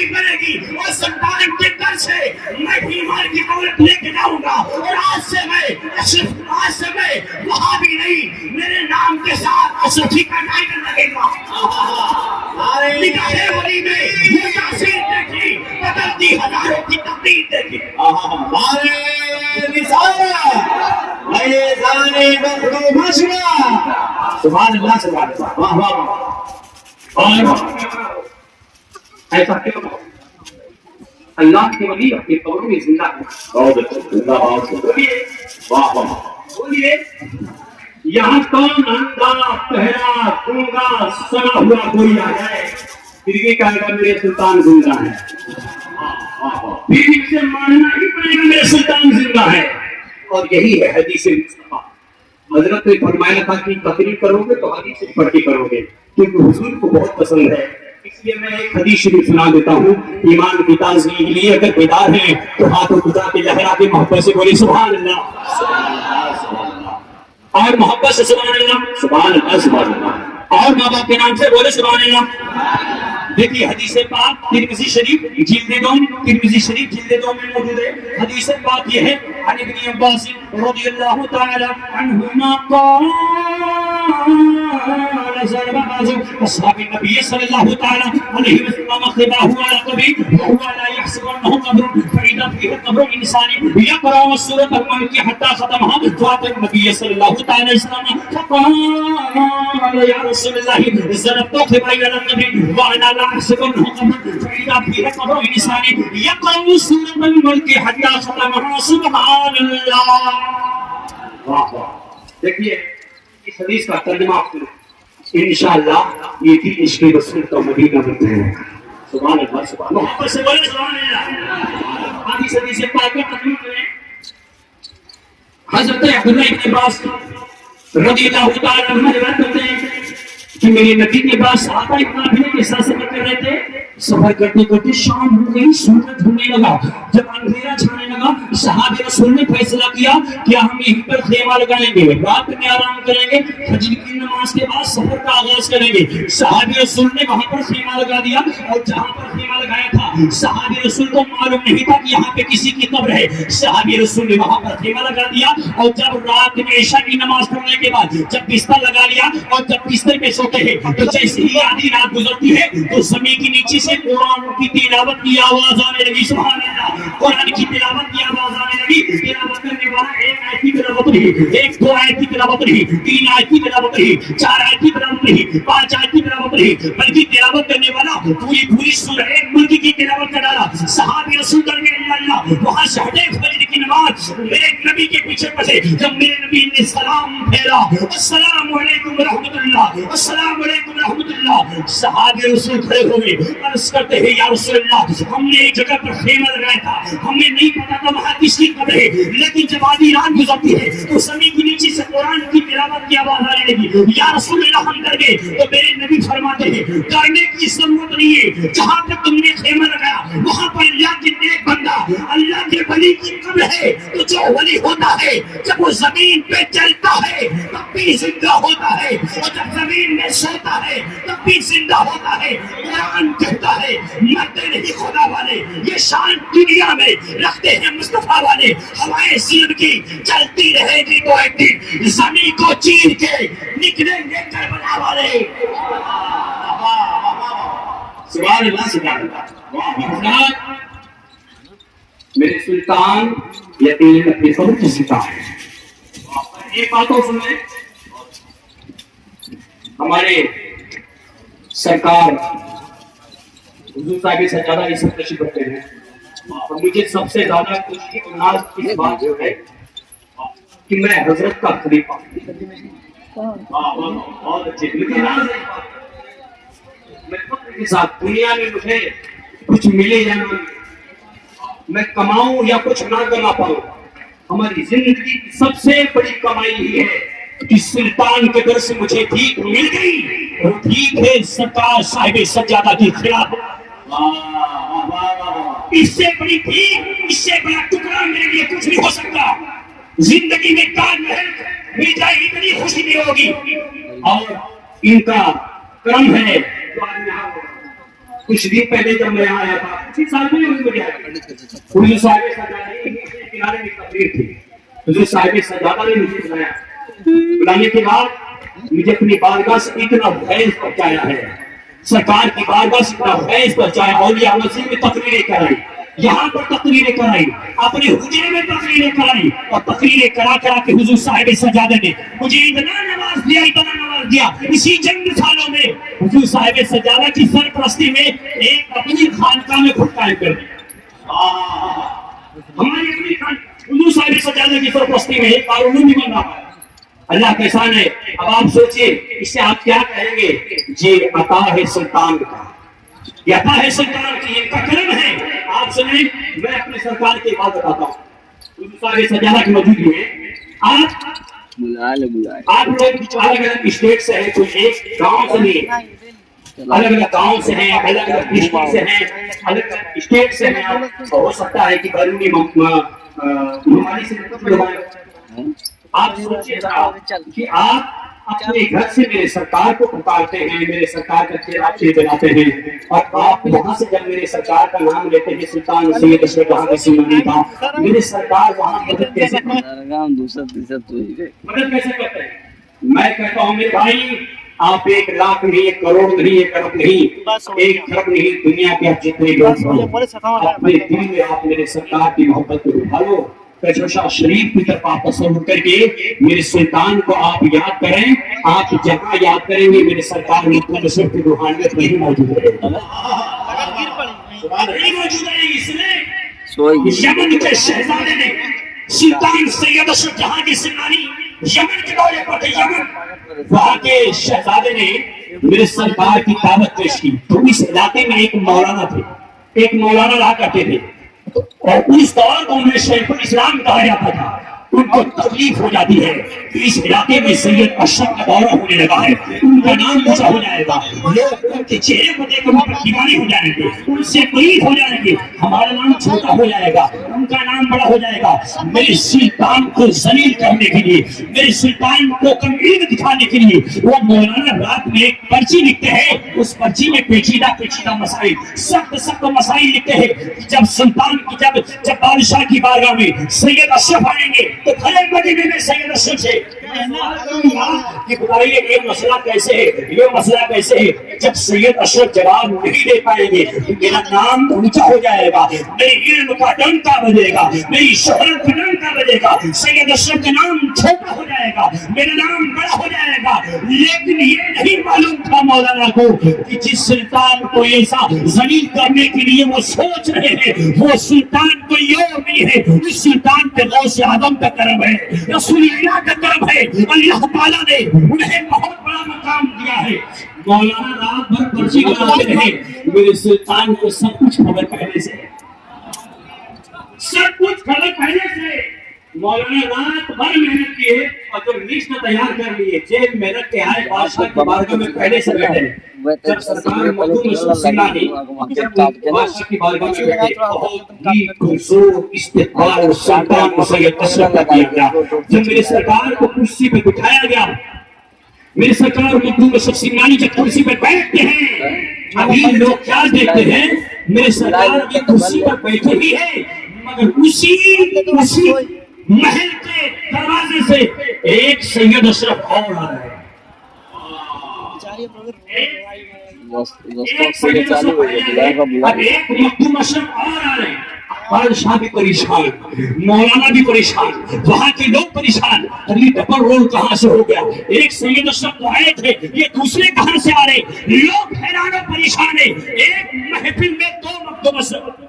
نہیں بنے گی، اور سلطان کے در سے میں ایمان کی دولت لے کے جاؤں گا، اور آج سے میں وہاں بھی نہیں، میرے نام کے ساتھ اشرفی کا ٹائٹل لگے گا۔ نگاہ ولی میں وہ تاثیر دیکھی، بدلتی ہزاروں کی تقدیر دیکھی۔ سبحان اللہ سبحان اللہ، واہ واہ واہ۔ اور ایسا کیوں؟ اللہ کے ولی اپنی قبروں میں زندہ ہے۔ بہت اچھا، زندہ باد، بولیے واہ واہ۔ بولیے، یہاں کون اندھا پہرا گونگا سنا ہوا کوئی آ جائے پھر بھی کہے گا میرے سلطان زندہ ہے، پھر بھی اسے ماننا ہی پڑے گا میرے سلطان زندہ ہے۔ اور یہی ہے حدیث مصطفیٰ۔ حضرت نے فرمایا تھا کہ تقریر کرو گے تو حدیث پڑھ کے کرو گے، کیونکہ حضور کو بہت پسند ہے۔ اس لیے میں ایک حدیث شریف سنا دیتا ہوں ایمان کی تازگی کے لیے۔ اگر بیدار ہیں تو ہاتھوں اٹھا کے لہرا کے محبت سے بولی سبحان اللہ، اور محبت سے سبحان اللہ، سبحان اللہ سبحان اللہ۔ اور ماں باپ کے نام سے بولے سبحان اللہ۔ دیکھیے حدیث پاک ترمذی شریف جلد 2 میں موجود ہے۔ حدیث پاک یہ ہے، عن ابن عباس رضی اللہ تعالی عنہما قال زرب بعض اصحاب النبي صلی اللہ تعالی علیہ وسلم خباه على قبر وهو لا يحسب انه قبر فاذا فيه قبر انسان يقرا سورة الملك حتى ختمها فاتى النبي صلی اللہ تعالی علیہ وسلم فقال يا رسول الله زربت خبري على النبي وانا لا احسب انه قبر فاذا فيه قبر انسان يقرا سورة الملك حتى ختمها سبحان اللہ۔ واہ واہ۔ دیکھیے اس حدیث کا ترجمہ آپ سنیں، انشاءاللہ یہ تھی عشق رسول کا مدینہ بنتے ہیں۔ سبحان اللہ سبحان اللہ۔ محبت سے بولے سبحان اللہ۔ آدھی صدی سے پاک کا ترجمہ کریں۔ حضرت عبداللہ ابن عباس رضی اللہ تعالیٰ عنہ روایت کرتے ہیں کہ میرے نبی کے پاس صحابہ اکرام کے ساتھ سفر کر رہے تھے۔ سفر کرتے کرتے شام ہو گئی، سورج ڈھلنے لگا۔ جب اندھیرا چھانے لگا صحابہ رسول نے فیصلہ کیا کہ ہم یہیں پر خیمہ لگائیں گے، رات میں آرام کریں گے، فجر کی نماز کے بعد سفر کا آغاز کریں گے۔ صحابہ رسول نے وہاں پر خیمہ لگا دیا، اور جہاں پر خیمہ لگایا تھا صحابہ رسول کو معلوم نہیں تھا کہ یہاں پہ کسی کی قبر ہے۔ صحابہ رسول نے وہاں پر خیمہ لگا دیا، اور جب رات میں عشاء کی نماز پڑھنے کے بعد جب بستر لگا لیا، اور جب بستر پہ سوتے ہیں تو جیسے ہی آدھی رات گزرتی ہے تو زمین کے نیچے سے قرآن کی تلاوت کی آواز آنے لگی۔ سبحان اللہ، قرآن کی تلاوت کی آواز آنے لگی۔ تلاوت کرنے والا ایک آیت کی تلاوت نہیں، ایک دو آیت کی تلاوت نہیں، 3 آیت کی تلاوت نہیں، 4 آیت کی تلاوت نہیں، 5 آیت کی تلاوت نہیں، بلکہ تلاوت کرنے والا پوری سورہ ایک ملک کی تلاوت کر ڈالا۔ صحابہ رسول کرنے اللہ وہاں سے ہٹے، فجر کی نماز میرے نبی کے پیچھے پڑھے۔ جب میرے نبی نے سلام پھیرا، السلام علیکم رحمت اللہ، السلام علیکم رحمت اللہ، صحابہ رسول کھڑے ہوئے، عرض کرتے ہیں یا رسول اللہ ہم نے ایک جگہ پر خیمہ لگایا تھا، ہمیں نہیں پتا تھا وہاں کس کی قبر ہے، لیکن جب آدھی رات گزرتی ہے تو زمین کے نیچے سے قرآن کی تلاوت کی آواز آنے لگی۔ یا رسول اللہ ہم ڈر گئے، تو میرے نبی فرماتے ہیں ڈرنے کی ضرورت نہیں ہے، جہاں پر تم نے خیمہ لگایا وہاں پر اللہ کے نیک بندہ اللہ کے ولی کی قبر ہے، تو جو ولی ہوتا ہے جب وہ زمین پہ چلتا ہے تب بھی زندہ ہوتا ہے، اور جب زمین میں سوتا ہے تب بھی زندہ ہوتا ہے۔ قرآن کہتا ہے مرتے نہیں خدا والے، یہ شان دنیا میں رکھتے ہیں مصطفیٰ والے۔ ہوائیں سیل کی چلتی رہے گی تو ایک دن زمین کو چیر کے نکلیں گے کربلا والے۔ سبحان اللہ سبحان اللہ۔ میرے سلطان یقین اپنی قبر کی زندہ ہے۔ ایک باتوں سن لیں، ہمارے سرکار حضور صاحب سجادہ یہ سب تشریف رکھتے ہیں، اور مجھے سب سے زیادہ خوشی اور ناز اس بات جو ہے کہ میں حضرت کا خلیفہ ہوں۔ بہت اچھے۔ مجھے ناز ہے اس بات کا۔ میں فخر کے ساتھ دنیا میں مجھے کچھ ملے یا نہ ملے، میں کماؤں یا کچھ نہ کما پاؤں، ہماری زندگی کی سب سے بڑی کمائی یہ ہے کہ سلطان کے در سے مجھے بھیک مل گئی، اور بھیک ہے سرکار صاحب سجادہ کی خلافت۔ اس سے بڑی بھیک، اس سے بڑا ٹکڑا میرے لیے کچھ نہیں ہو سکتا۔ زندگی میں تاج محل مل جائے اتنی خوشی نہیں ہوگی، اور ان کا کرم ہے کچھ دن پہلے جب میں آیا تھا کچھ سال میں مجھے آیا حضور صاحب سجادہ کے کنارے میں تقریر تھی. حضور صاحب سجادہ نے مجھے بلانے کے بعد مجھے اپنی بارگاہ سے اتنا فیض پہنچایا ہے, سرکار کی بارگاہ سے اتنا فیض پہنچایا. اولیاء مسجد میں تقریریں کرائی, یہاں پر تقریریں کرائی, اپنے حجرے میں تقریریں کرائی, اور تقریریں کرا کے حضور صاحب سجادہ نے مجھے اتنا نواز دیا. اسی چند سالوں میں حضور صاحب سجادہ کی سرپرستی میں ایک اپنی خانقاہ میں خود قائم کر دیا. ہماری اپنی حضور صاحب سجادہ کی سرپرستی میں ایک قانون بھی بن رہا ہے. اللہ کا احسان ہے. اب آپ سوچئے اس سے آپ کیا کہیں گے؟ یہ عطا ہے سلطان کا, یہ عطا ہے سلطان کی, یہ کا کرم ہے. آپ سنیں, میں اپنے سرکار کی بات بتاتا ہوں. حضور صاحب سجادہ کی موجودگی میں آپ لوگ الگ الگ اسٹیٹ سے ہیں, کوئی ایک گاؤں سے نہیں, الگ الگ گاؤں سے ہیں, الگ الگ ڈسٹرکٹ سے ہیں, الگ الگ اسٹیٹ سے ہیں. ہو سکتا ہے کہ بیرونی ممالک سے. آپ سوچئے کہ آپ اپنے گھر سے میرے سرکار کو پکارتے ہیں, میرے سرکار کا چہرہ بناتے ہیں, اور آپ یہاں سے جب میرے سرکار کا نام لیتے ہیں سلطان سید اشرف جہاں سیمانی کا, میرے سرکار وہاں مدد کیسے کرتے ہیں؟ میں کہتا ہوں میرے بھائی, آپ 1 لاکھ نہیں, 1 کروڑ نہیں, 1 ارب نہیں, 1 کھرب نہیں, دنیا کے آپ جتنے لوگ ہو, اپنے دل میں آپ میرے سرکار کی محبت کو اٹھا لو. کشوشا شریف کی طرف آپ تصور کر کے میرے سلطان کو آپ یاد کریں. آپ جہاں یاد کریں گے میرے سرکار مطلب صرف کی روحانیت نہیں موجود رہے گی. اس نے یمن کے شہزادے نے سلطان سید اشرف جہاں کی سمانی یمن کے دورے پر تھے. یمن وہاں کے شہزادے نے میرے سرکار کی دعوت پیش کی. تو اس علاقے میں ایک مولانا تھے, ایک مولانا رہا کرتے تھے, اور اس دور کو انہیں شیخ الاسلام کہا جاتا تھا. ان کو تکلیف ہو جاتی ہے کہ اس علاقے میں سید اشرف کا دورہ ہونے لگا ہے, ان کا نام اونچا ہو جائے گا, لوگ ان کے چہرے کو دیکھ کر ان پر دیوانے ہو جائیں گے, ان سے قریب ہو جائیں گے, ہمارا نام چھوٹا ہو جائے گا, ان کا نام بڑا ہو جائے گا. میرے سلطان کو ذلیل کرنے کے لیے, میرے سلطان کو کمزور دکھانے کے لیے وہ مولانا رات میں ایک پرچی لکھتے ہیں. اس پرچی میں پیچیدہ مسائل, سخت مسائل لکھتے ہیں. جب سلطان کی جب بادشاہ کی بارگاہ میں سید اشرف آئیں گے تو کھڑے مدینے میں سید اشرف سے کہ بتائیے یہ مسئلہ کیسے ہے, یہ مسئلہ کیسے ہے. جب سید اشرف جواب نہیں دے پائیں گے تو میرا نام اونچا ہو جائے گا, میرے علم کا ڈنکا بجے گا, میری شہرت کا ڈنکا بجے گا. سید اشرف کا نام چھوٹا ہو جائے گا, میرا نام بڑا ہو جائے گا. لیکن یہ نہیں معلوم تھا مولانا کو کہ جس سلطان کو ایسا ذلیل کرنے کے لیے وہ سوچ رہے ہیں وہ سلطان کوئی اور نہیں ہے. اس سلطان پہ غوث اعظم کا کرم ہے, رسول اللہ کا کرم ہے. اللہ تعالیٰ نے انہیں بہت بڑا مقام دیا ہے. مولانا رات بھر پرچی بناتے رہے. میرے سلطان کو سب کچھ خبر پہلے سے, سب کچھ خبر پہلے سے. مولانا رات بھر محنت کیے اور جب لسٹ تیار کر لیے, جیب میں رکھ کے آئے بادشاہ کی بارگاہ میں پہلے سے بیٹھے. جب سرکار مخدوم اشرف سیمانی جب بادشاہ کی بارگاہ میں بیٹھے, بہت ہی خوبصورت استقبال سلطان سید اشرف کا کیا گیا. جب میرے سرکار کو کرسی پہ بٹھایا گیا, میرے سرکار مخدوم اشرف سیمانی جب کرسی پہ بیٹھتے ہیں, ابھی لوگ کیا دیکھتے ہیں, میرے سرکار ابھی کرسی پر بیٹھے ہی ہیں, مگر اسی محل کے دروازے سے ایک سید اشرف اور آ رہا ہے. ایک سید اشرف اب ایک مخدوم اشرف اور آ رہے ہیں. بادشاہ بھی پریشان, مولانا بھی پریشان, وہاں کے لوگ پریشان. یہ ڈبل رول کہاں سے ہو گیا؟ ایک سید اشرف تو آئے تھے, یہ دوسرے کہاں سے آ رہے؟ لوگ حیران و پریشان ہیں. ایک محفل میں 2 مخدوم اشرف,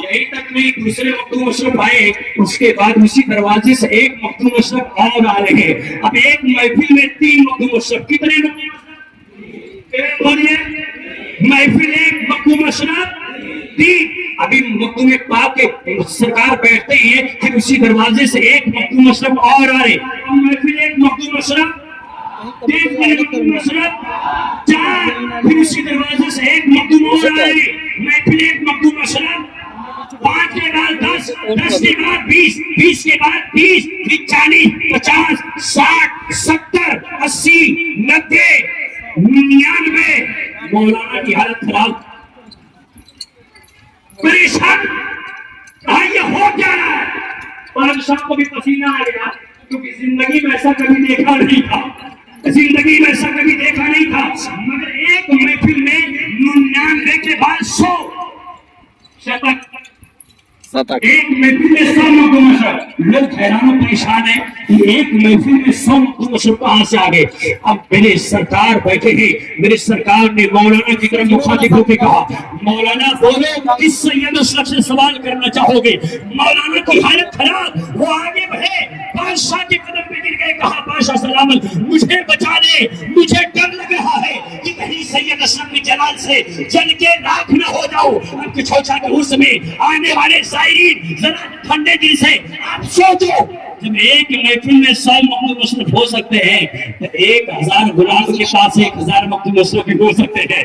یہی تک نہیں دوسرے مخدوم اشرف آئے, اس کے بعد اسی دروازے سے ایک مخدوم اشرف اور آ رہے ہیں. اب ایک محفل میں 3 مخدوم اشرف. کتنے مخدوم اشرف؟ محفل ایک مخدوم اشرف 3. ابھی مخدوم پاک کے سرکار بیٹھتے ہی ہیں, پھر اسی دروازے سے ایک مخدوم اشرف اور آ رہے. محفل ایک مخدوم اشرف, 3 مخدوم اشرف 4, پھر اسی دروازے سے ایک مخدوم اور آ رہے. محفل ایک مخدوم اشرف 5 کے بعد 10, 10 کے بعد 20, 20 کے بعد 30, پھر 40, 50, 60, 70, 80, 90, 99, مولانا کی حالت خراب، پریشان، کہا یہ ہو کیا رہا ہے؟ بادشاہ کو بھی پسینہ آ گیا، کیونکہ زندگی میں ایسا کبھی دیکھا نہیں تھا، زندگی میں ایسا کبھی دیکھا نہیں تھا۔ مگر ایک محفل میں 99 کے بعد 100 شتک، ایک محفل میں 100 مقدم اشرف، لوگ حیران و پریشان ہیں کہ ایک محفل میں 100 مقدم اشرف کہاں سے آگے؟ اب میرے سرکار بیٹھے ہیں، میرے سرکار نے مولانا کی طرف مخاطب ہو کے کہا، مولانا بولو کس سید اشرف سے سوال کرنا چاہو گے؟ مولانا کی حالت خراب، وہ آگے بڑھے، بادشاہ کے قدم پہ گر گئے، کہا بادشاہ سلامت مجھے بچا دے، مجھے ڈر لگ رہا ہے کہ کہیں سید اشرف کے جلال سے جل کے راکھ نہ ہو جاؤ۔ اب کچھ ہو جائے اس میں آنے والے زائرین ذرا ٹھنڈے دل سے آپ سوچو، جب ایک محفل میں 100 مقدم اشرف ہو سکتے ہیں تو 1000 غلام کے پاس 1000 مقدم اشرف بھی ہو سکتے ہیں۔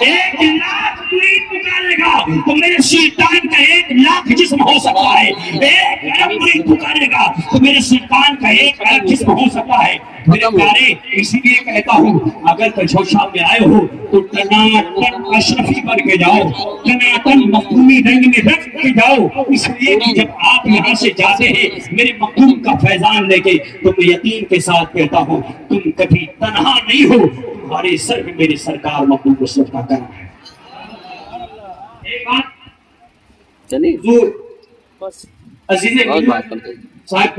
1 لاکھ مرید پکارے گا تو میرے سلطان کا 1 لاکھ جسم ہو سکتا ہے، 1 ارب مرید پکارے گا تو میرے سلطان کا 1 ارب جسم ہو سکتا ہے۔ میرے پیارے، اسی لیے کہتا ہوں اگر کچھوشا میں آئے ہو تو ٹناٹن اشرفی بن کے جاؤ، ٹناٹن مخدومی رنگ میں رکھ کے جاؤ، اس لیے کہ جب آپ یہاں سے جاتے ہیں میرے مخدوم کا فیضان لے کے تو میں یقین کے ساتھ کہتا ہوں تم کبھی تنہا نہیں ہو، تمہارے سر میں میرے سرکار مخدوم اشرف کا کرم ہے۔ ایک بات حضور عزیز صاحب